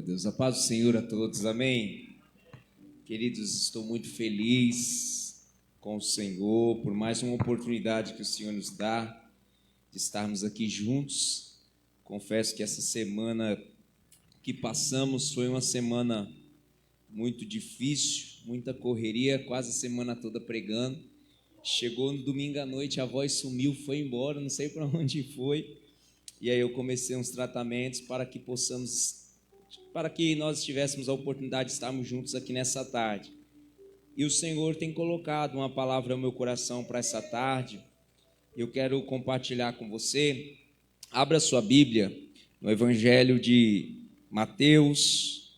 Deus. A paz do Senhor a todos, amém? Queridos, estou muito feliz com o Senhor por mais uma oportunidade que o Senhor nos dá de estarmos aqui juntos. Confesso que essa semana que passamos foi uma semana muito difícil, muita correria, quase a semana toda pregando. Chegou no domingo à noite, a voz sumiu, foi embora, não sei para onde foi. E aí eu comecei uns tratamentos para que nós tivéssemos a oportunidade de estarmos juntos aqui nessa tarde. E o Senhor tem colocado uma palavra no meu coração para essa tarde. Eu quero compartilhar com você. Abra sua Bíblia no Evangelho de Mateus,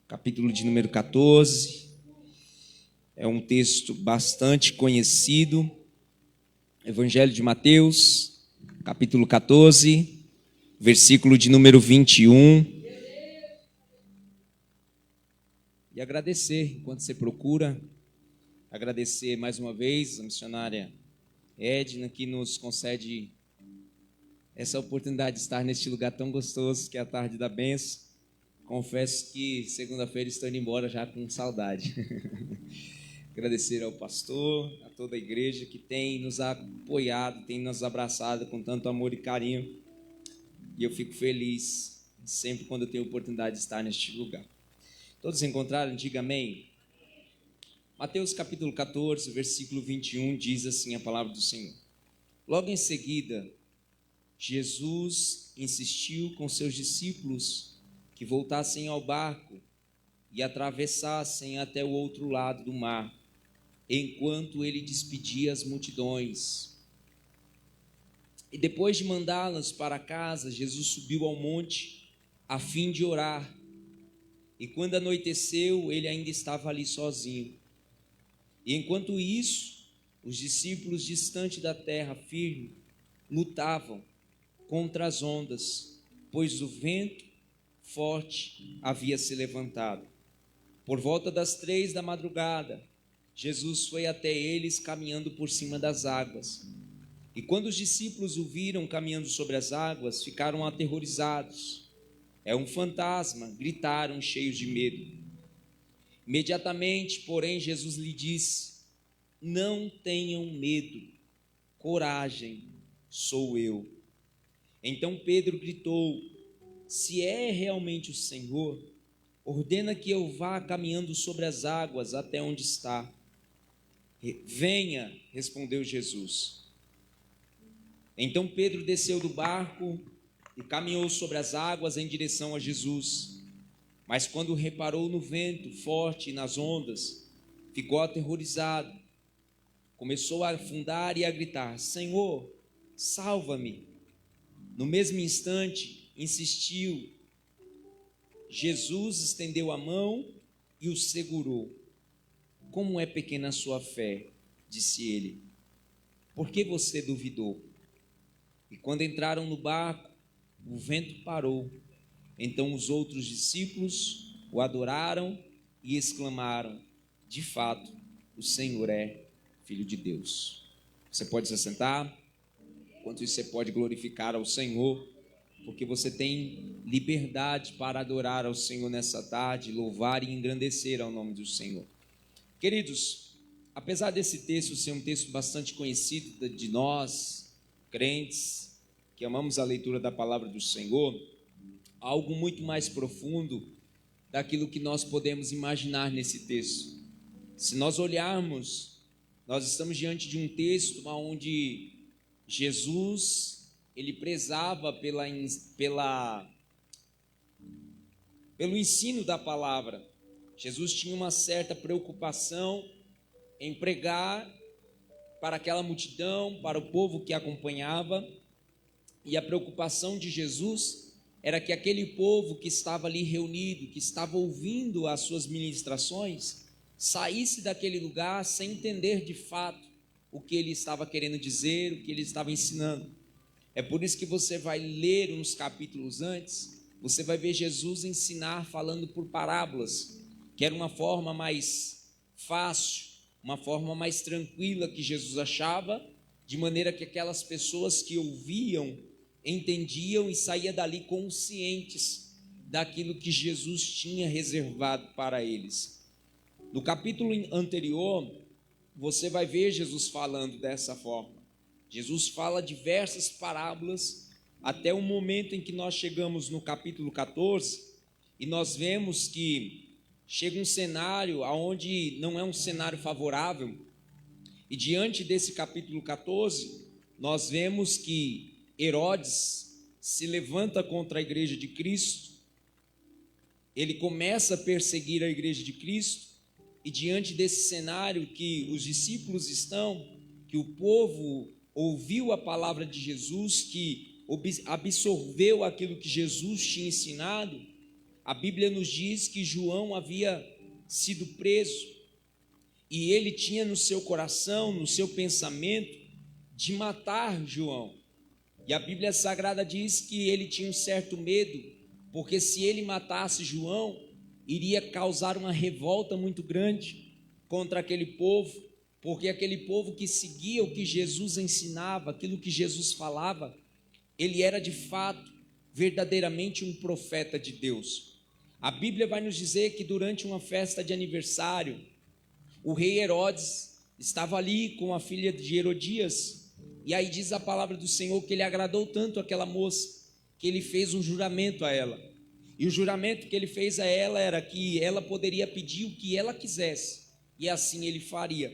capítulo de número 14. É um texto bastante conhecido. Evangelho de Mateus, capítulo 14, versículo de número 21. E agradecer, enquanto você procura, agradecer mais uma vez a missionária Edna, que nos concede essa oportunidade de estar neste lugar tão gostoso, que é a tarde da bênção. Confesso que segunda-feira estou indo embora já com saudade. Agradecer ao pastor, a toda a igreja que tem nos apoiado, tem nos abraçado com tanto amor e carinho. E eu fico feliz sempre quando eu tenho a oportunidade de estar neste lugar. Todos encontraram? Diga amém. Mateus capítulo 14, versículo 21, diz assim a palavra do Senhor. Logo em seguida, Jesus insistiu com seus discípulos que voltassem ao barco e atravessassem até o outro lado do mar, enquanto ele despedia as multidões. E depois de mandá-las para casa, Jesus subiu ao monte a fim de orar. E quando anoiteceu, ele ainda estava ali sozinho. E enquanto isso, os discípulos distantes da terra firme lutavam contra as ondas, pois o vento forte havia se levantado. Por volta das 3 da madrugada, Jesus foi até eles caminhando por cima das águas. E quando os discípulos o viram caminhando sobre as águas, ficaram aterrorizados. É um fantasma, gritaram cheios de medo. Imediatamente, porém, Jesus lhe disse: não tenham medo, coragem, sou eu. Então Pedro gritou: se é realmente o Senhor, ordena que eu vá caminhando sobre as águas até onde está. Venha, respondeu Jesus. Então Pedro desceu do barco e caminhou sobre as águas em direção a Jesus. Mas quando reparou no vento forte e nas ondas, ficou aterrorizado. Começou a afundar e a gritar: Senhor, salva-me. No mesmo instante, insistiu. Jesus estendeu a mão e o segurou. Como é pequena a sua fé, disse ele. Por que você duvidou? E quando entraram no barco, o vento parou. Então os outros discípulos o adoraram e exclamaram: de fato, o Senhor é Filho de Deus. Você pode se assentar? Enquanto isso, você pode glorificar ao Senhor, porque você tem liberdade para adorar ao Senhor nessa tarde, louvar e engrandecer ao nome do Senhor. Queridos, apesar desse texto ser um texto bastante conhecido de nós, crentes, que amamos a leitura da palavra do Senhor, algo muito mais profundo daquilo que nós podemos imaginar nesse texto. Se nós olharmos, nós estamos diante de um texto onde Jesus, ele prezava pelo ensino da palavra. Jesus tinha uma certa preocupação em pregar para aquela multidão, para o povo que acompanhava, e a preocupação de Jesus era que aquele povo que estava ali reunido, que estava ouvindo as suas ministrações, saísse daquele lugar sem entender de fato o que ele estava querendo dizer, o que ele estava ensinando. É por isso que você vai ler uns capítulos antes, você vai ver Jesus ensinar falando por parábolas, que era uma forma mais fácil, uma forma mais tranquila que Jesus achava, de maneira que aquelas pessoas que ouviam, entendiam e saíam dali conscientes daquilo que Jesus tinha reservado para eles. No capítulo anterior, você vai ver Jesus falando dessa forma. Jesus fala diversas parábolas até o momento em que nós chegamos no capítulo 14 e nós vemos que chega um cenário onde não é um cenário favorável, e diante desse capítulo 14, nós vemos que Herodes se levanta contra a igreja de Cristo, ele começa a perseguir a igreja de Cristo, e diante desse cenário que os discípulos estão, que o povo ouviu a palavra de Jesus, que absorveu aquilo que Jesus tinha ensinado, a Bíblia nos diz que João havia sido preso, e ele tinha no seu coração, no seu pensamento, de matar João. E a Bíblia Sagrada diz que ele tinha um certo medo, porque se ele matasse João, iria causar uma revolta muito grande contra aquele povo, porque aquele povo que seguia o que Jesus ensinava, aquilo que Jesus falava, ele era de fato, verdadeiramente um profeta de Deus. A Bíblia vai nos dizer que durante uma festa de aniversário, o rei Herodes estava ali com a filha de Herodias, e aí diz a palavra do Senhor que ele agradou tanto aquela moça, que ele fez um juramento a ela, e o juramento que ele fez a ela era que ela poderia pedir o que ela quisesse, e assim ele faria.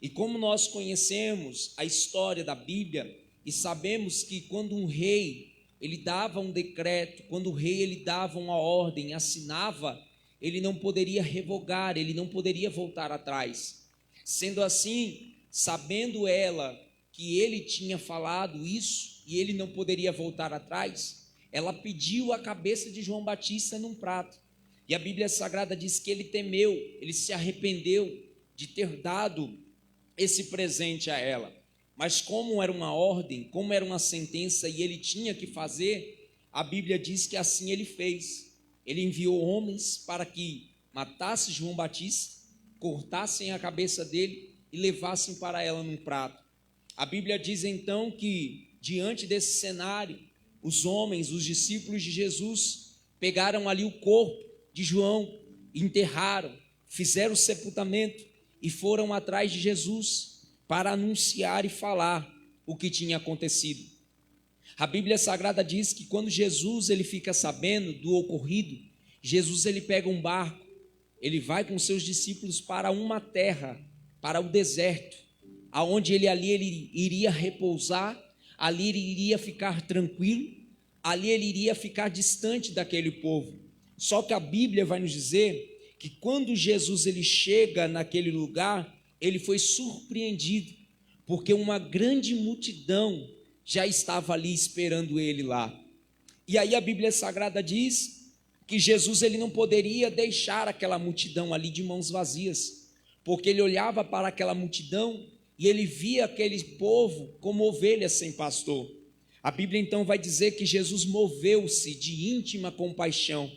E como nós conhecemos a história da Bíblia, e sabemos que quando um rei, ele dava um decreto, quando o rei ele dava uma ordem, assinava, ele não poderia revogar, ele não poderia voltar atrás. Sendo assim, sabendo ela que ele tinha falado isso, e ele não poderia voltar atrás, ela pediu a cabeça de João Batista num prato, e a Bíblia Sagrada diz que ele temeu, ele se arrependeu de ter dado esse presente a ela, mas como era uma ordem, como era uma sentença e ele tinha que fazer, a Bíblia diz que assim ele fez. Ele enviou homens para que matassem João Batista, cortassem a cabeça dele e levassem para ela num prato. A Bíblia diz então que diante desse cenário, os homens, os discípulos de Jesus, pegaram ali o corpo de João, enterraram, fizeram o sepultamento e foram atrás de Jesus para anunciar e falar o que tinha acontecido. A Bíblia Sagrada diz que quando Jesus ele fica sabendo do ocorrido, Jesus ele pega um barco, ele vai com seus discípulos para uma terra, para o deserto, aonde ele iria repousar, ali ele iria ficar tranquilo, ali ele iria ficar distante daquele povo. Só que a Bíblia vai nos dizer que quando Jesus ele chega naquele lugar, ele foi surpreendido, porque uma grande multidão já estava ali esperando ele lá. E aí a Bíblia Sagrada diz que Jesus ele não poderia deixar aquela multidão ali de mãos vazias, porque ele olhava para aquela multidão e ele via aquele povo como ovelhas sem pastor. A Bíblia então vai dizer que Jesus moveu-se de íntima compaixão,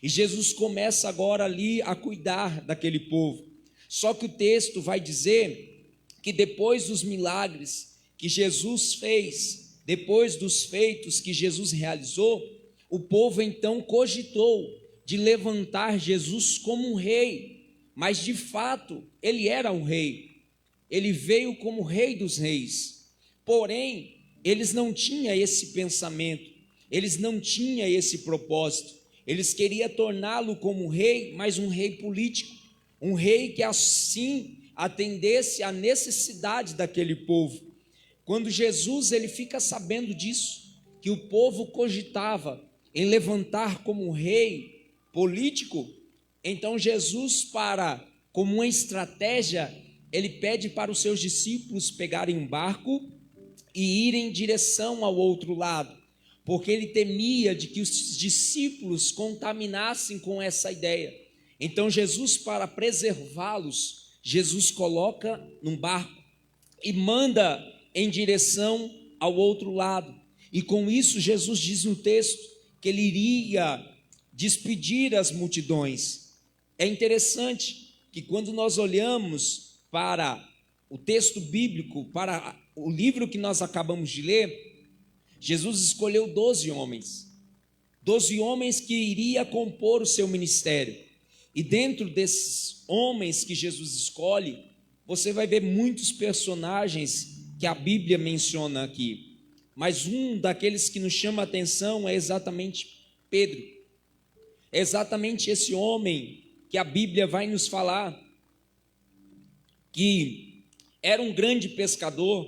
e Jesus começa agora ali a cuidar daquele povo. Só que o texto vai dizer que depois dos milagres que Jesus fez, depois dos feitos que Jesus realizou, o povo então cogitou de levantar Jesus como um rei, mas de fato ele era um rei, ele veio como rei dos reis, porém eles não tinham esse pensamento, eles não tinham esse propósito, eles queriam torná-lo como rei, mas um rei político, um rei que assim atendesse à necessidade daquele povo. Quando Jesus ele fica sabendo disso, que o povo cogitava em levantar como rei político, então Jesus, como uma estratégia, ele pede para os seus discípulos pegarem um barco e irem em direção ao outro lado, porque ele temia de que os discípulos contaminassem com essa ideia. Então Jesus, para preservá-los, Jesus coloca num barco e manda em direção ao outro lado, e com isso Jesus diz no texto que ele iria despedir as multidões. É interessante que quando nós olhamos para o texto bíblico, para o livro que nós acabamos de ler, Jesus escolheu 12 homens, 12 homens que iria compor o seu ministério. E dentro desses homens que Jesus escolhe, você vai ver muitos personagens que a Bíblia menciona aqui. Mas um daqueles que nos chama a atenção é exatamente Pedro. É exatamente esse homem que a Bíblia vai nos falar, que era um grande pescador,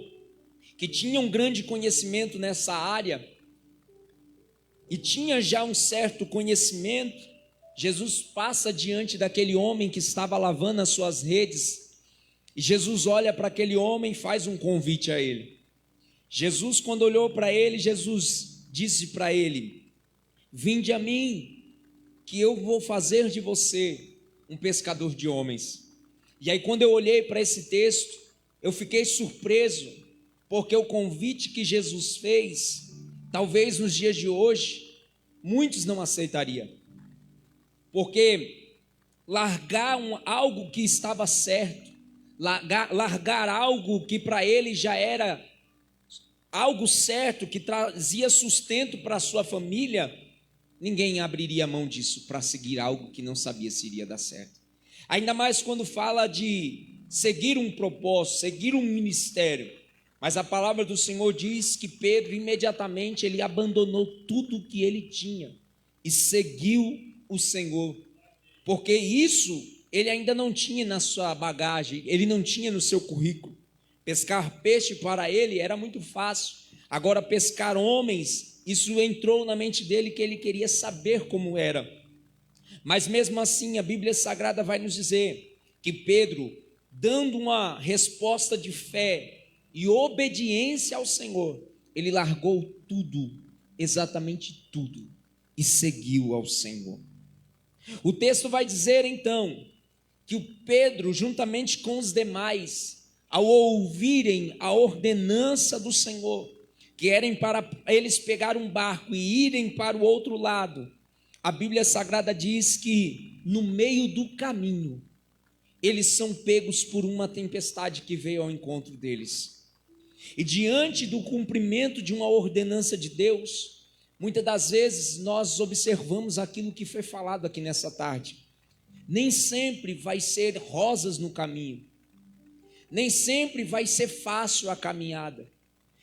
que tinha um grande conhecimento nessa área, e tinha já um certo conhecimento. Jesus passa diante daquele homem que estava lavando as suas redes, e Jesus olha para aquele homem e faz um convite a ele. Jesus, quando olhou para ele, Jesus disse para ele: vinde a mim, que eu vou fazer de você um pescador de homens. E aí, quando eu olhei para esse texto, eu fiquei surpreso, porque o convite que Jesus fez, talvez nos dias de hoje, muitos não aceitariam. Porque largar algo que estava certo, largar algo que para ele já era algo certo, que trazia sustento para a sua família, ninguém abriria mão disso para seguir algo que não sabia se iria dar certo. Ainda mais quando fala de seguir um propósito, seguir um ministério. Mas a palavra do Senhor diz que Pedro imediatamente ele abandonou tudo o que ele tinha e seguiu o Senhor, porque isso ele ainda não tinha na sua bagagem, ele não tinha no seu currículo. Pescar peixe para ele era muito fácil. Agora pescar homens, isso entrou na mente dele, que ele queria saber como era. Mas mesmo assim a Bíblia Sagrada vai nos dizer que Pedro, dando uma resposta de fé e obediência ao Senhor, ele largou tudo, exatamente tudo, e seguiu ao Senhor. O texto vai dizer então que o Pedro, juntamente com os demais, ao ouvirem a ordenança do Senhor, que era para eles pegar um barco e irem para o outro lado, a Bíblia Sagrada diz que no meio do caminho eles são pegos por uma tempestade que veio ao encontro deles. E diante do cumprimento de uma ordenança de Deus, muitas das vezes nós observamos aquilo que foi falado aqui nessa tarde. Nem sempre vai ser rosas no caminho, nem sempre vai ser fácil a caminhada.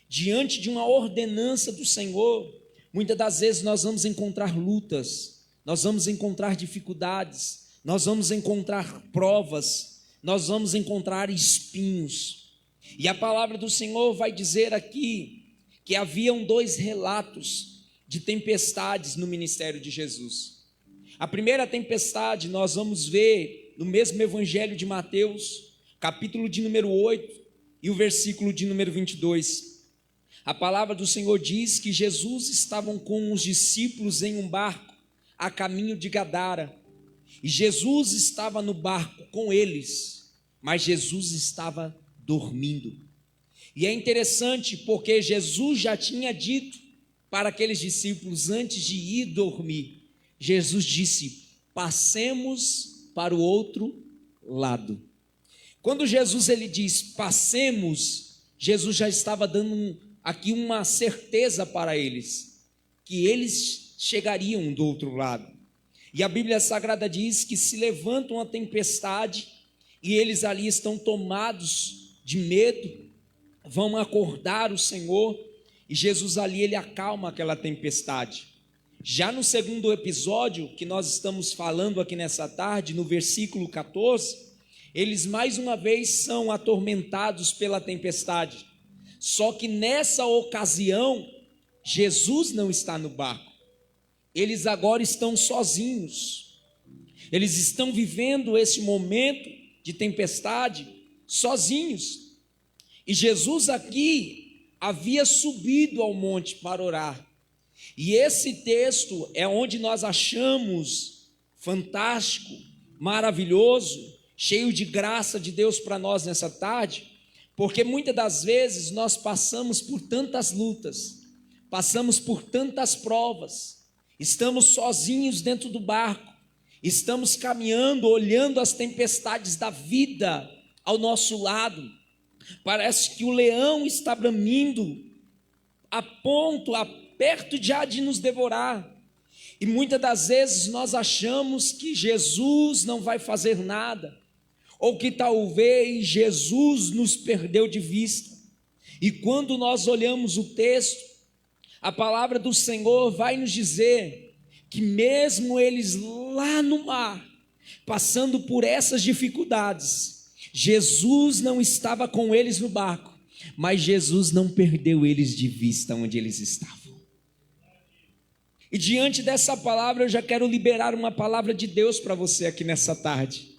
Diante de uma ordenança do Senhor, muitas das vezes nós vamos encontrar lutas, nós vamos encontrar dificuldades, nós vamos encontrar provas, nós vamos encontrar espinhos. E a palavra do Senhor vai dizer aqui que haviam 2 relatos de tempestades no ministério de Jesus. A primeira tempestade nós vamos ver no mesmo evangelho de Mateus, capítulo de número 8 e o versículo de número 22. A palavra do Senhor diz que Jesus estava com os discípulos em um barco a caminho de Gadara, e Jesus estava no barco com eles, mas Jesus estava dormindo. E é interessante porque Jesus já tinha dito para aqueles discípulos antes de ir dormir, Jesus disse: passemos para o outro lado. Quando Jesus ele diz passemos, Jesus já estava dando aqui uma certeza para eles, que eles chegariam do outro lado. E a Bíblia Sagrada diz que se levanta uma tempestade e eles ali estão tomados de medo, vão acordar o Senhor, e Jesus ali ele acalma aquela tempestade. Já no segundo episódio que nós estamos falando aqui nessa tarde, no versículo 14, eles mais uma vez são atormentados pela tempestade. Só que nessa ocasião, Jesus não está no barco. Eles agora estão sozinhos. Eles estão vivendo esse momento de tempestade sozinhos. E Jesus aqui havia subido ao monte para orar. E esse texto é onde nós achamos fantástico, maravilhoso, cheio de graça de Deus para nós nessa tarde, porque muitas das vezes nós passamos por tantas lutas, passamos por tantas provas, estamos sozinhos dentro do barco, estamos caminhando, olhando as tempestades da vida ao nosso lado, parece que o leão está bramindo, perto já de nos devorar, E muitas das vezes nós achamos que Jesus não vai fazer nada, ou que talvez Jesus nos perdeu de vista. E quando nós olhamos o texto, a palavra do Senhor vai nos dizer que mesmo eles lá no mar, passando por essas dificuldades, Jesus não estava com eles no barco, mas Jesus não perdeu eles de vista onde eles estavam. E diante dessa palavra eu já quero liberar uma palavra de Deus para você aqui nessa tarde,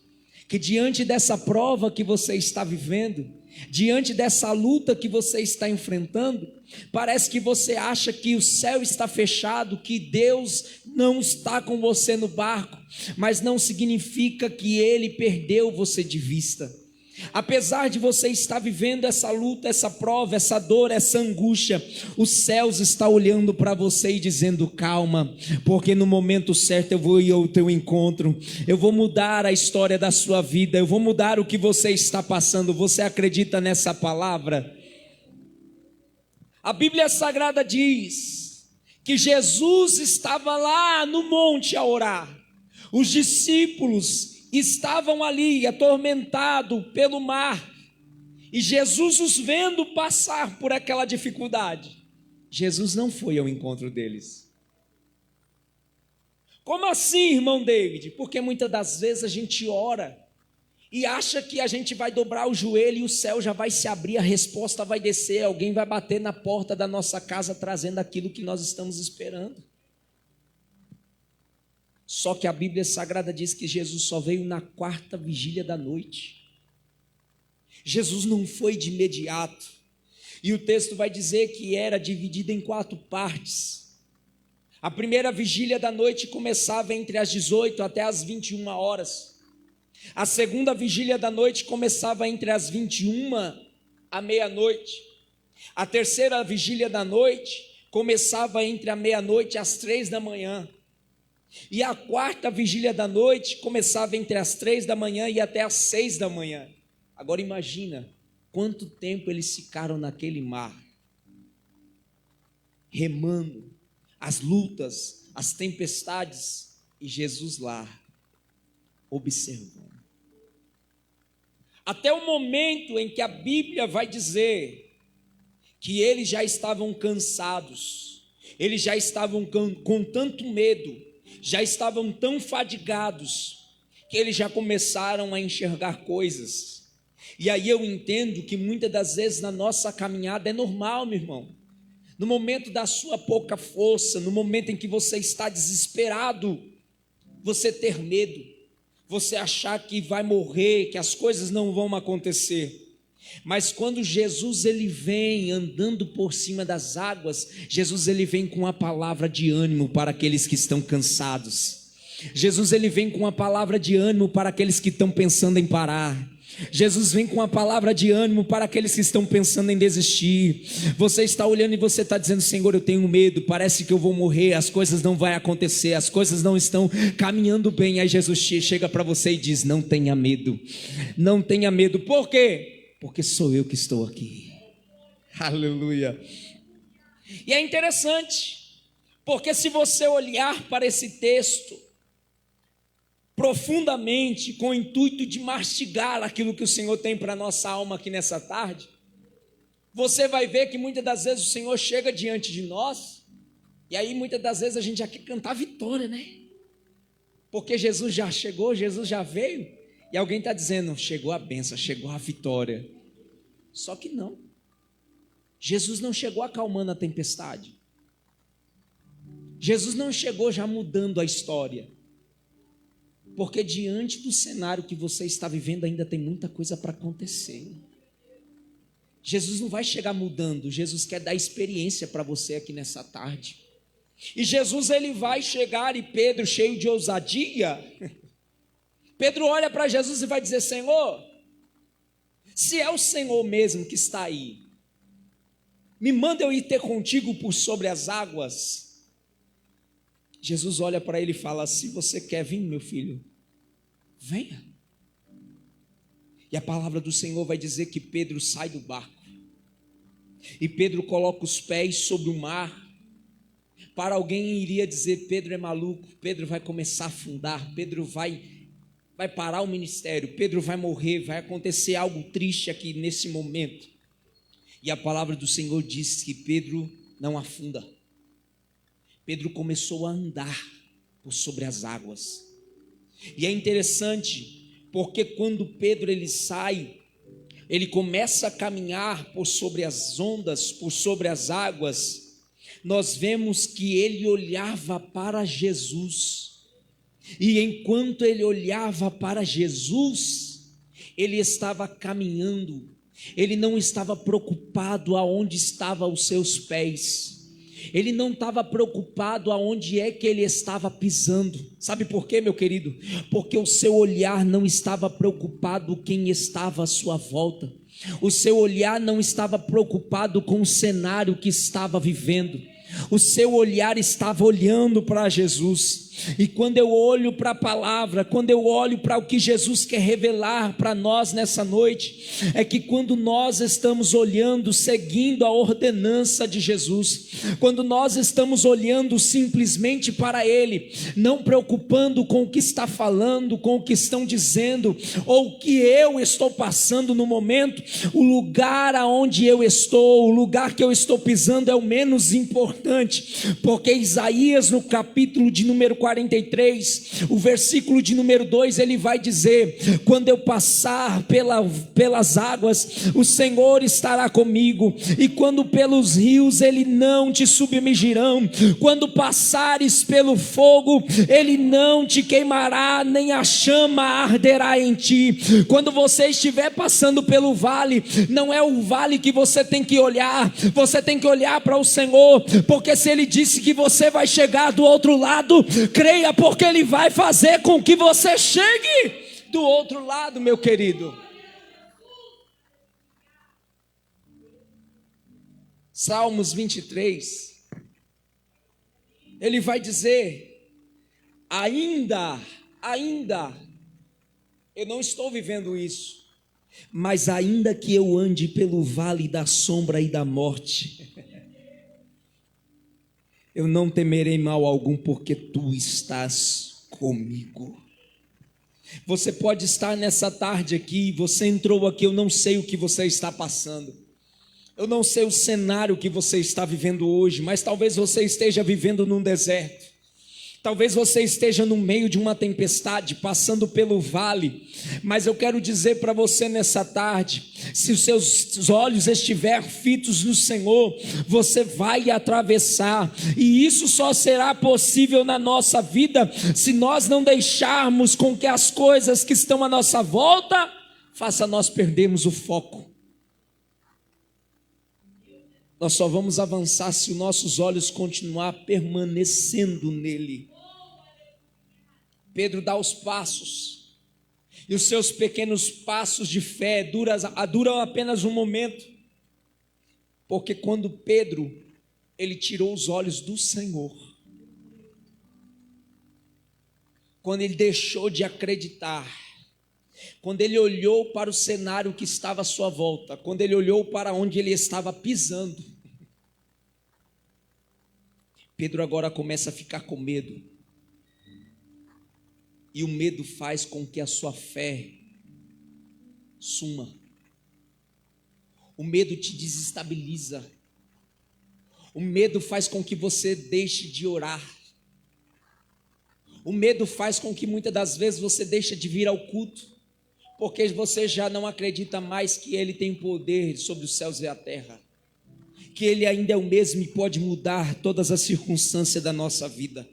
que diante dessa prova que você está vivendo, diante dessa luta que você está enfrentando, parece que você acha que o céu está fechado, que Deus não está com você no barco, mas não significa que Ele perdeu você de vista. Apesar de você estar vivendo essa luta, essa prova, essa dor, essa angústia, os céus estão olhando para você e dizendo: calma, porque no momento certo eu vou ir ao teu encontro, eu vou mudar a história da sua vida, eu vou mudar o que você está passando. Você acredita nessa palavra? A Bíblia Sagrada diz que Jesus estava lá no monte a orar, os discípulos estavam ali atormentados pelo mar, e Jesus os vendo passar por aquela dificuldade, Jesus não foi ao encontro deles. Como assim, irmão David? Porque muitas das vezes a gente ora e acha que a gente vai dobrar o joelho e o céu já vai se abrir, a resposta vai descer, alguém vai bater na porta da nossa casa trazendo aquilo que nós estamos esperando. Só que a Bíblia Sagrada diz que Jesus só veio na 4ª vigília da noite. Jesus não foi de imediato. E o texto vai dizer que era dividido em 4 partes. A primeira vigília da noite começava entre as 18 até as 21 horas. A segunda vigília da noite começava entre as 21 à meia-noite. A terceira vigília da noite começava entre a meia-noite e as 3 da manhã. E a 4ª vigília da noite começava entre as 3 da manhã e até as 6 da manhã. Agora imagina quanto tempo eles ficaram naquele mar, remando, as lutas, as tempestades, e Jesus lá, observando. Até o momento em que a Bíblia vai dizer que eles já estavam cansados, eles já estavam com tanto medo, já estavam tão fadigados, que eles já começaram a enxergar coisas. E aí eu entendo que muitas das vezes na nossa caminhada é normal, meu irmão, no momento da sua pouca força, no momento em que você está desesperado, você ter medo, você achar que vai morrer, que as coisas não vão acontecer. Mas quando Jesus ele vem andando por cima das águas, Jesus ele vem com a palavra de ânimo para aqueles que estão cansados. Jesus ele vem com a palavra de ânimo para aqueles que estão pensando em parar. Jesus vem com a palavra de ânimo para aqueles que estão pensando em desistir. Você está olhando e você está dizendo: Senhor, eu tenho medo, parece que eu vou morrer, as coisas não vão acontecer, as coisas não estão caminhando bem. Aí Jesus chega para você e diz: não tenha medo, não tenha medo. Por quê? Porque sou eu que estou aqui. Aleluia. E é interessante, porque se você olhar para esse texto profundamente, com o intuito de mastigar aquilo que o Senhor tem para a nossa alma aqui nessa tarde, você vai ver que muitas das vezes o Senhor chega diante de nós, e aí muitas das vezes a gente já quer cantar vitória, né? Porque Jesus já chegou, Jesus já veio, e alguém está dizendo: chegou a bênção, chegou a vitória. Só que não, Jesus não chegou acalmando a tempestade, Jesus não chegou já mudando a história, porque diante do cenário que você está vivendo ainda tem muita coisa para acontecer. Jesus não vai chegar mudando, Jesus quer dar experiência para você aqui nessa tarde. E Jesus ele vai chegar, e Pedro, cheio de ousadia, Pedro olha para Jesus e vai dizer: Senhor, se é o Senhor mesmo que está aí, me manda eu ir ter contigo por sobre as águas. Jesus olha para ele e fala: se você quer vir, meu filho, venha. E a palavra do Senhor vai dizer que Pedro sai do barco, e Pedro coloca os pés sobre o mar, Para alguém iria dizer: Pedro é maluco, Pedro vai começar a afundar, Pedro vai parar o ministério, Pedro vai morrer, vai acontecer algo triste aqui nesse momento. E a palavra do Senhor diz que Pedro não afunda. Pedro começou a andar por sobre as águas. E é interessante, porque quando Pedro ele sai, ele começa a caminhar por sobre as ondas, por sobre as águas, nós vemos que ele olhava para Jesus. E enquanto ele olhava para Jesus, ele estava caminhando, ele não estava preocupado aonde estavam os seus pés, ele não estava preocupado aonde é que ele estava pisando. Sabe por quê, meu querido? Porque o seu olhar não estava preocupado quem estava à sua volta, o seu olhar não estava preocupado com o cenário que estava vivendo, o seu olhar estava olhando para Jesus. E quando eu olho para a palavra, quando eu olho para o que Jesus quer revelar para nós nessa noite, é que quando nós estamos olhando, seguindo a ordenança de Jesus, quando nós estamos olhando simplesmente para Ele, não preocupando com o que está falando, com o que estão dizendo, ou o que eu estou passando no momento, o lugar aonde eu estou, o lugar que eu estou pisando é o menos importante, porque Isaías no capítulo de número 43, o versículo de número 2, ele vai dizer: quando eu passar pelas águas, o Senhor estará comigo, e quando pelos rios, ele não te submergirão, quando passares pelo fogo, ele não te queimará, nem a chama arderá em ti. Quando você estiver passando pelo vale, não é o vale que você tem que olhar, você tem que olhar para o Senhor, porque se ele disse que você vai chegar do outro lado, creia, porque ele vai fazer com que você chegue do outro lado, meu querido. Salmos 23, ele vai dizer: ainda, eu não estou vivendo isso, mas ainda que eu ande pelo vale da sombra e da morte, eu não temerei mal algum, porque tu estás comigo. Você pode estar nessa tarde aqui, você entrou aqui, eu não sei o que você está passando, eu não sei o cenário que você está vivendo hoje, mas talvez você esteja vivendo num deserto, talvez você esteja no meio de uma tempestade, passando pelo vale, mas eu quero dizer para você nessa tarde, se os seus olhos estiverem fitos no Senhor, você vai atravessar, e isso só será possível na nossa vida, se nós não deixarmos com que as coisas que estão à nossa volta, faça nós perdermos o foco. Nós só vamos avançar se os nossos olhos continuar permanecendo nele. Pedro dá os passos, e os seus pequenos passos de fé duram apenas um momento, porque quando Pedro, ele tirou os olhos do Senhor, quando ele deixou de acreditar, quando ele olhou para o cenário que estava à sua volta, quando ele olhou para onde ele estava pisando, Pedro agora começa a ficar com medo, e o medo faz com que a sua fé suma, o medo te desestabiliza, o medo faz com que você deixe de orar, o medo faz com que muitas das vezes você deixe de vir ao culto, porque você já não acredita mais que Ele tem poder sobre os céus e a terra, que Ele ainda é o mesmo e pode mudar todas as circunstâncias da nossa vida.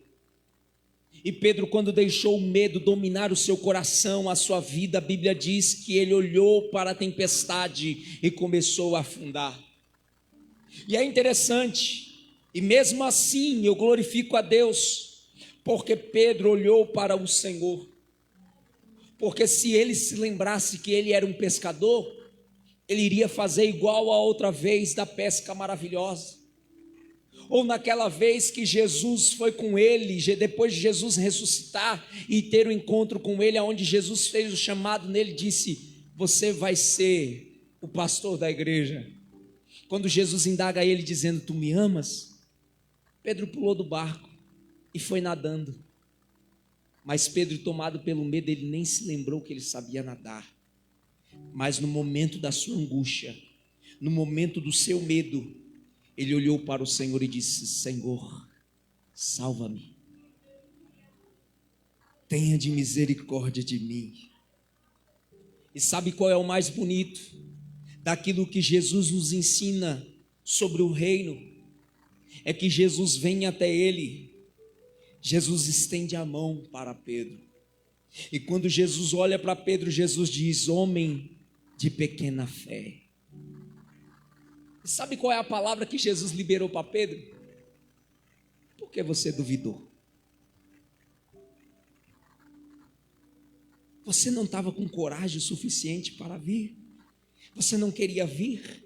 E Pedro, quando deixou o medo dominar o seu coração, a sua vida, a Bíblia diz que ele olhou para a tempestade e começou a afundar. E é interessante, e mesmo assim eu glorifico a Deus, porque Pedro olhou para o Senhor. Porque se ele se lembrasse que ele era um pescador, ele iria fazer igual a outra vez da pesca maravilhosa, ou naquela vez que Jesus foi com ele, depois de Jesus ressuscitar e ter o um encontro com ele, onde Jesus fez o chamado nele, disse: você vai ser o pastor da igreja. Quando Jesus indaga ele dizendo: tu me amas? Pedro pulou do barco e foi nadando. Mas Pedro, tomado pelo medo, ele nem se lembrou que ele sabia nadar. Mas no momento da sua angústia, no momento do seu medo, ele olhou para o Senhor e disse: Senhor, salva-me. Tenha de misericórdia de mim. E sabe qual é o mais bonito daquilo que Jesus nos ensina sobre o reino? É que Jesus vem até ele, Jesus estende a mão para Pedro, e quando Jesus olha para Pedro, Jesus diz: homem de pequena fé. E sabe qual é a palavra que Jesus liberou para Pedro? Por que você duvidou? Você não estava com coragem suficiente para vir? Você não queria vir?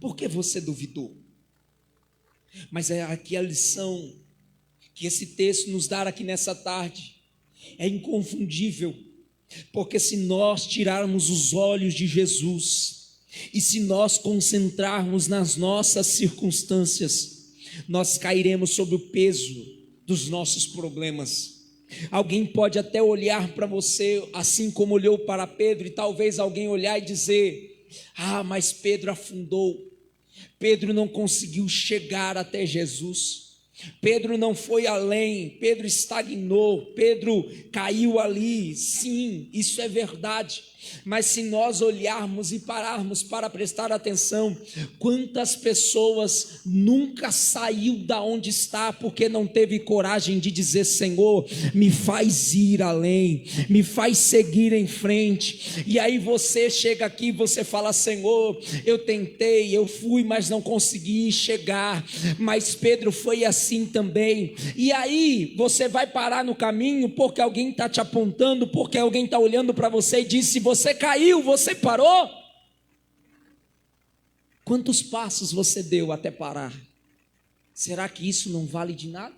Por que você duvidou? Mas é aqui a lição que esse texto nos dá aqui nessa tarde. É inconfundível, porque se nós tirarmos os olhos de Jesus, e se nós concentrarmos nas nossas circunstâncias, nós cairemos sob o peso dos nossos problemas. Alguém pode até olhar para você assim como olhou para Pedro, e talvez alguém olhar e dizer: ah, mas Pedro afundou, Pedro não conseguiu chegar até Jesus, Pedro não foi além, Pedro estagnou, Pedro caiu ali. Sim, isso é verdade, mas se nós olharmos e pararmos para prestar atenção, quantas pessoas nunca saiu da onde está porque não teve coragem de dizer: Senhor, me faz ir além, me faz seguir em frente. E aí você chega aqui, você fala: Senhor, eu tentei, eu fui, mas não consegui chegar. Mas Pedro foi assim também. E aí você vai parar no caminho porque alguém está te apontando, porque alguém está olhando para você e disse: você caiu, você parou? Quantos passos você deu até parar? Será que isso não vale de nada?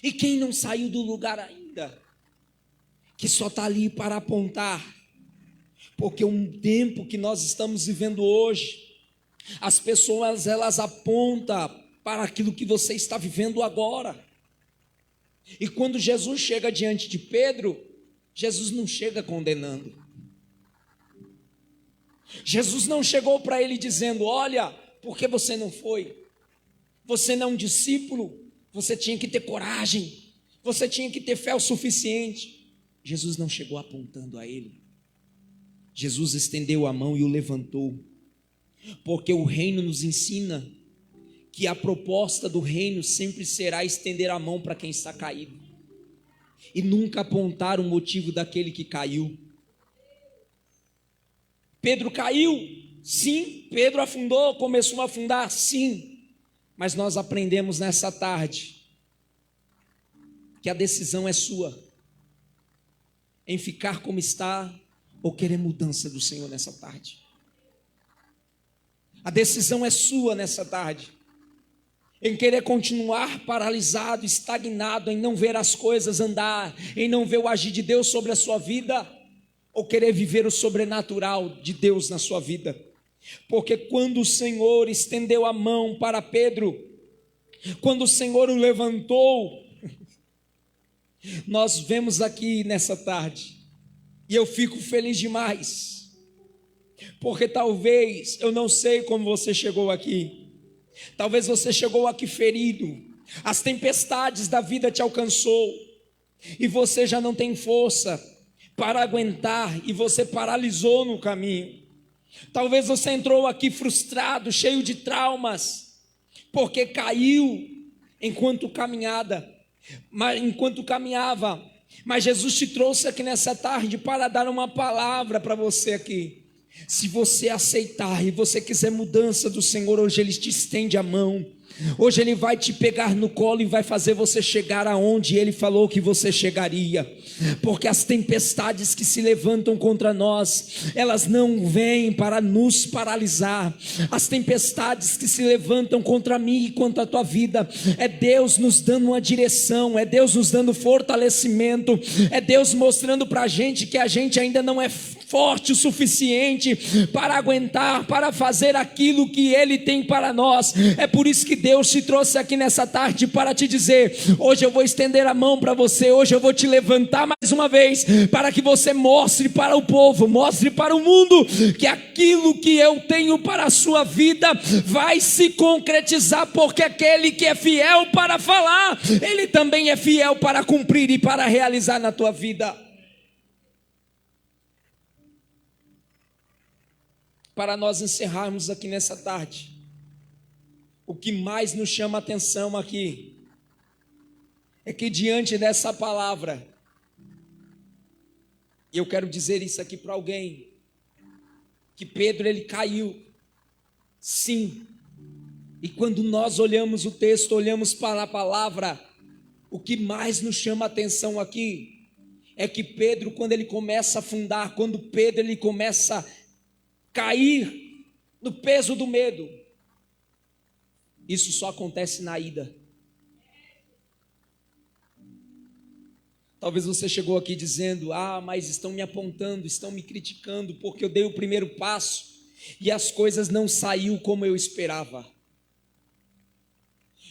E quem não saiu do lugar ainda, que só está ali para apontar? Porque um tempo que nós estamos vivendo hoje, as pessoas elas apontam para aquilo que você está vivendo agora. E quando Jesus chega diante de Pedro, Jesus não chega condenando. Jesus não chegou para ele dizendo: olha, por que você não foi? Você não é um discípulo, você tinha que ter coragem, você tinha que ter fé o suficiente. Jesus não chegou apontando a ele. Jesus estendeu a mão e o levantou, porque o reino nos ensina que a proposta do reino sempre será estender a mão para quem está caído, e nunca apontar o motivo daquele que caiu. Pedro caiu, sim. Pedro afundou, começou a afundar, sim. Mas nós aprendemos nessa tarde que a decisão é sua, em ficar como está ou querer mudança do Senhor nessa tarde. A decisão é sua nessa tarde, em querer continuar paralisado, estagnado, em não ver as coisas andar, em não ver o agir de Deus sobre a sua vida, ou querer viver o sobrenatural de Deus na sua vida. Porque quando o Senhor estendeu a mão para Pedro, quando o Senhor o levantou, nós vemos aqui nessa tarde, e eu fico feliz demais, porque talvez, eu não sei como você chegou aqui, talvez você chegou aqui ferido, as tempestades da vida te alcançou, e você já não tem força para aguentar, e você paralisou no caminho. Talvez você entrou aqui frustrado, cheio de traumas, porque caiu enquanto caminhava, mas Jesus te trouxe aqui nessa tarde para dar uma palavra para você aqui. Se você aceitar e você quiser mudança do Senhor, hoje Ele te estende a mão. Hoje Ele vai te pegar no colo e vai fazer você chegar aonde Ele falou que você chegaria. Porque as tempestades que se levantam contra nós, elas não vêm para nos paralisar. As tempestades que se levantam contra mim e contra a tua vida, é Deus nos dando uma direção, é Deus nos dando fortalecimento, é Deus mostrando para a gente que a gente ainda não é forte o suficiente para aguentar, para fazer aquilo que Ele tem para nós. É por isso que Deus te trouxe aqui nessa tarde para te dizer: hoje eu vou estender a mão para você, hoje eu vou te levantar mais uma vez, para que você mostre para o povo, mostre para o mundo, que aquilo que eu tenho para a sua vida vai se concretizar, porque aquele que é fiel para falar, Ele também é fiel para cumprir e para realizar na tua vida. Para nós encerrarmos aqui nessa tarde, o que mais nos chama a atenção aqui é que diante dessa palavra, e eu quero dizer isso aqui para alguém, que Pedro ele caiu, sim, e quando nós olhamos o texto, olhamos para a palavra, o que mais nos chama a atenção aqui é que Pedro, quando ele começa a afundar, quando Pedro ele começa a cair no peso do medo, isso só acontece na ida. Talvez você chegou aqui dizendo: mas estão me apontando, estão me criticando, porque eu dei o primeiro passo e as coisas não saíram como eu esperava.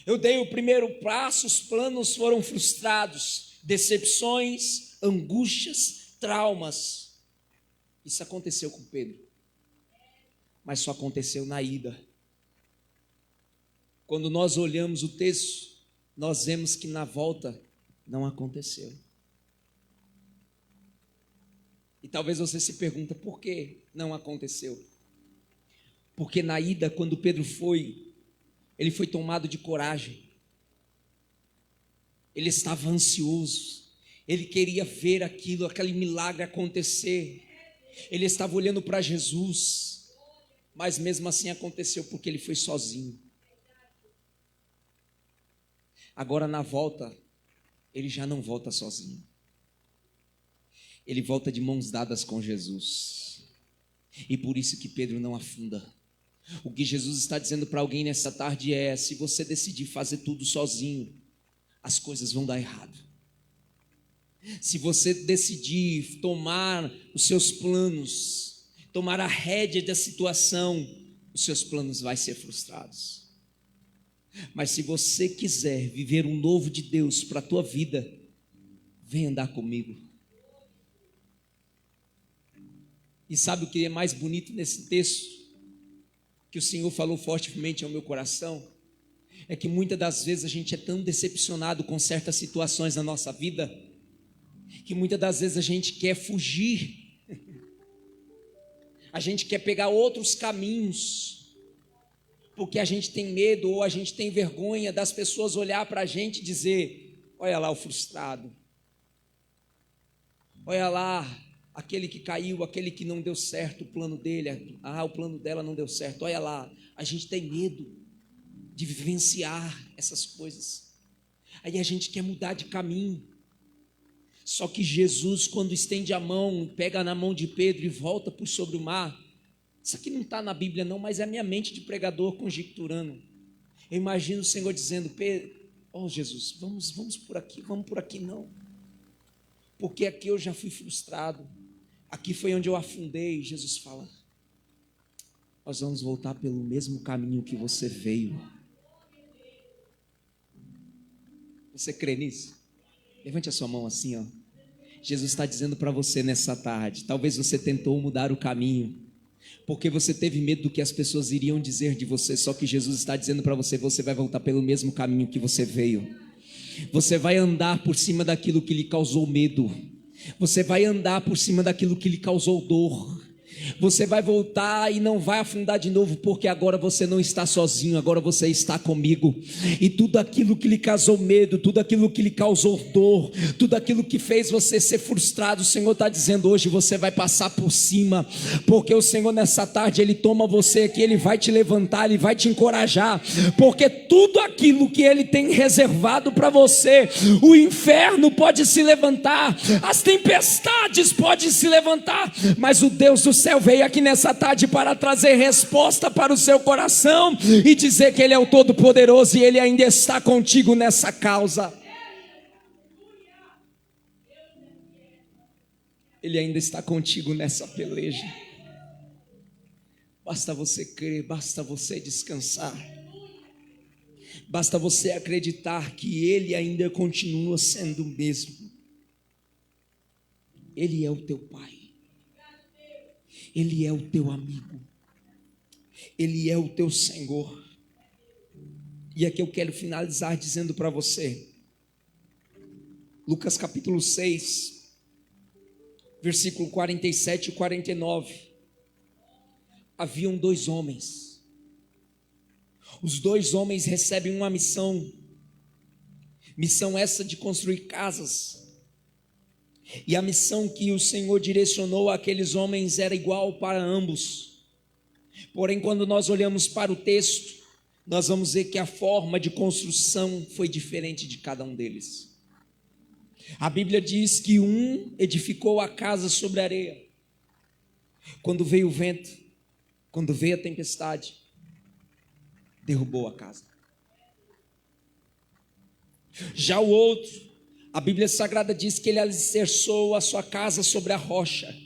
Eu dei o primeiro passo, os planos foram frustrados, decepções, angústias, traumas. Isso aconteceu com Pedro, mas só aconteceu na ida. Quando nós olhamos o texto, nós vemos que na volta não aconteceu. E talvez você se pergunta: por que não aconteceu? Porque na ida, quando Pedro foi, ele foi tomado de coragem. Ele estava ansioso, ele queria ver aquele milagre acontecer. Ele estava olhando para Jesus, mas mesmo assim aconteceu porque ele foi sozinho. Agora na volta, ele já não volta sozinho. Ele volta de mãos dadas com Jesus. E por isso que Pedro não afunda. O que Jesus está dizendo para alguém nessa tarde é: se você decidir fazer tudo sozinho, as coisas vão dar errado. Se você decidir tomar os seus planos, tomar a rédea da situação, os seus planos vão ser frustrados. Mas se você quiser viver um novo de Deus para a tua vida, vem andar comigo. E sabe o que é mais bonito nesse texto, que o Senhor falou fortemente ao meu coração? É que muitas das vezes a gente é tão decepcionado com certas situações na nossa vida, que muitas das vezes a gente quer fugir, a gente quer pegar outros caminhos, porque a gente tem medo ou a gente tem vergonha das pessoas olhar para a gente e dizer: olha lá o frustrado, olha lá aquele que caiu, aquele que não deu certo o plano dele, o plano dela não deu certo, olha lá. A gente tem medo de vivenciar essas coisas, aí a gente quer mudar de caminho. Só que Jesus, quando estende a mão, pega na mão de Pedro e volta por sobre o mar, isso aqui não está na Bíblia não, mas é a minha mente de pregador conjecturando. Eu imagino o Senhor dizendo: Pedro, Jesus, vamos por aqui não, porque aqui eu já fui frustrado, aqui foi onde eu afundei. Jesus fala: nós vamos voltar pelo mesmo caminho que você veio. Você crê nisso? Levante a sua mão assim, ó. Jesus está dizendo para você nessa tarde, talvez você tentou mudar o caminho, porque você teve medo do que as pessoas iriam dizer de você, só que Jesus está dizendo para você: você vai voltar pelo mesmo caminho que você veio. Você vai andar por cima daquilo que lhe causou medo, você vai andar por cima daquilo que lhe causou dor. Você vai voltar e não vai afundar de novo, porque agora você não está sozinho, agora você está comigo. E tudo aquilo que lhe causou medo, tudo aquilo que lhe causou dor, tudo aquilo que fez você ser frustrado, o Senhor está dizendo hoje: você vai passar por cima, porque o Senhor nessa tarde, Ele toma você aqui, Ele vai te levantar, Ele vai te encorajar, porque tudo aquilo que Ele tem reservado para você, o inferno pode se levantar, as tempestades podem se levantar, mas o Deus do céu veio aqui nessa tarde para trazer resposta para o seu coração e dizer que Ele é o Todo-Poderoso e Ele ainda está contigo nessa causa. Ele ainda está contigo nessa peleja. Basta você crer, basta você descansar. Basta você acreditar que Ele ainda continua sendo o mesmo. Ele é o teu Pai. Ele é o teu amigo. Ele é o teu Senhor. E aqui eu quero finalizar dizendo para você, Lucas capítulo 6, versículo 47 e 49. Haviam 2 homens. Os 2 homens recebem uma missão. Missão essa de construir casas. E a missão que o Senhor direcionou àqueles homens era igual para ambos. Porém, quando nós olhamos para o texto, nós vamos ver que a forma de construção foi diferente de cada um deles. A Bíblia diz que um edificou a casa sobre a areia. Quando veio o vento, quando veio a tempestade, derrubou a casa. Já o outro, a Bíblia Sagrada diz que ele alicerçou a sua casa sobre a rocha.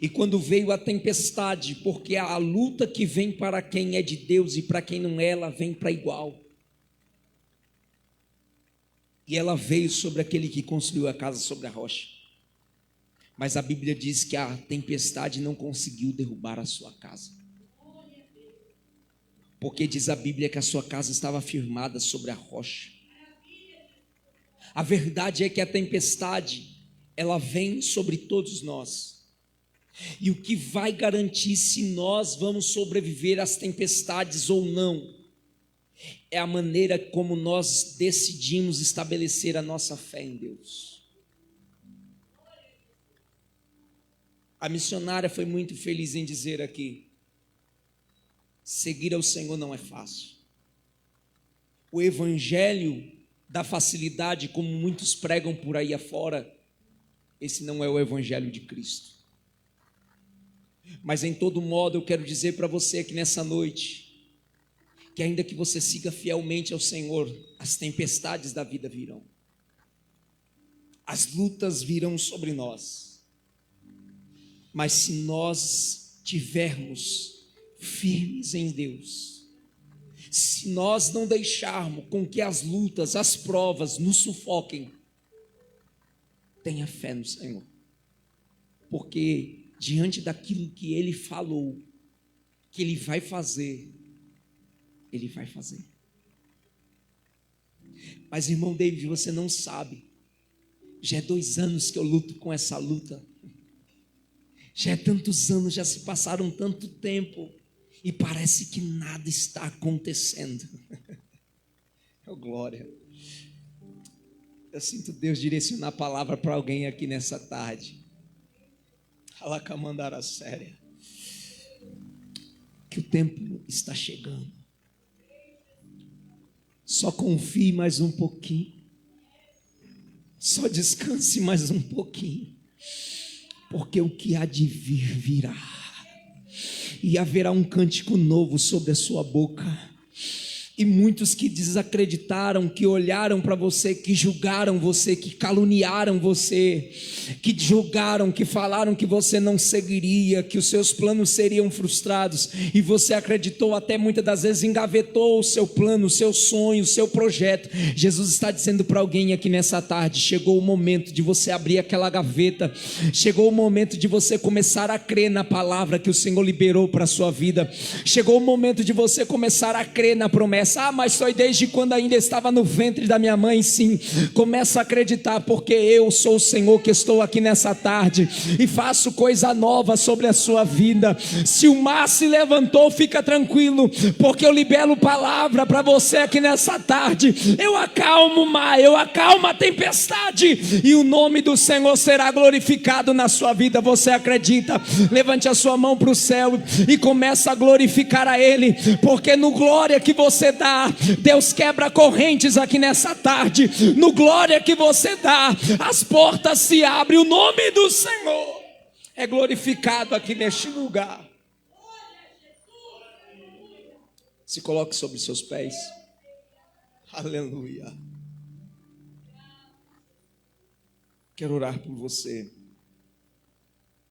E quando veio a tempestade, porque a luta que vem para quem é de Deus e para quem não é, ela vem para igual. E ela veio sobre aquele que construiu a casa sobre a rocha. Mas a Bíblia diz que a tempestade não conseguiu derrubar a sua casa. Porque diz a Bíblia que a sua casa estava firmada sobre a rocha. A verdade é que a tempestade, ela vem sobre todos nós. E o que vai garantir se nós vamos sobreviver às tempestades ou não, é a maneira como nós decidimos estabelecer a nossa fé em Deus. A missionária foi muito feliz em dizer aqui: seguir ao Senhor não é fácil. O evangelho da facilidade, como muitos pregam por aí afora, esse não é o evangelho de Cristo. Mas em todo modo eu quero dizer para você que nessa noite, que ainda que você siga fielmente ao Senhor, as tempestades da vida virão, as lutas virão sobre nós, mas se nós tivermos firmes em Deus, se nós não deixarmos com que as lutas, as provas nos sufoquem, tenha fé no Senhor, porque diante daquilo que Ele falou, que Ele vai fazer, Ele vai fazer. Mas irmão David, você não sabe, já é 2 anos que eu luto com essa luta, já é tantos anos, já se passaram tanto tempo, e parece que nada está acontecendo. Oh, glória. Eu sinto Deus direcionar a palavra para alguém aqui nessa tarde. Alacamandara séria. Que o tempo está chegando. Só confie mais um pouquinho. Só descanse mais um pouquinho. Porque o que há de vir, virá. E haverá um cântico novo sobre a sua boca. E muitos que desacreditaram, que olharam para você, que julgaram você, que caluniaram você, que julgaram, que falaram que você não seguiria, que os seus planos seriam frustrados, e você acreditou, até muitas das vezes engavetou o seu plano, o seu sonho, o seu projeto. Jesus está dizendo para alguém aqui nessa tarde: chegou o momento de você abrir aquela gaveta, chegou o momento de você começar a crer na palavra que o Senhor liberou para a sua vida, chegou o momento de você começar a crer na promessa. Mas foi desde quando ainda estava no ventre da minha mãe. Sim, começa a acreditar, porque eu sou o Senhor que estou aqui nessa tarde e faço coisa nova sobre a sua vida. Se o mar se levantou, fica tranquilo, porque eu libero palavra para você aqui nessa tarde. Eu acalmo o mar, eu acalmo a tempestade, e o nome do Senhor será glorificado na sua vida. Você acredita? Levante a sua mão para o céu e começa a glorificar a Ele, porque no glória que você dá, Deus quebra correntes aqui nessa tarde. No glória que você dá, as portas se abrem, o nome do Senhor é glorificado aqui neste lugar. Se coloque sobre seus pés. Aleluia. Quero orar por você.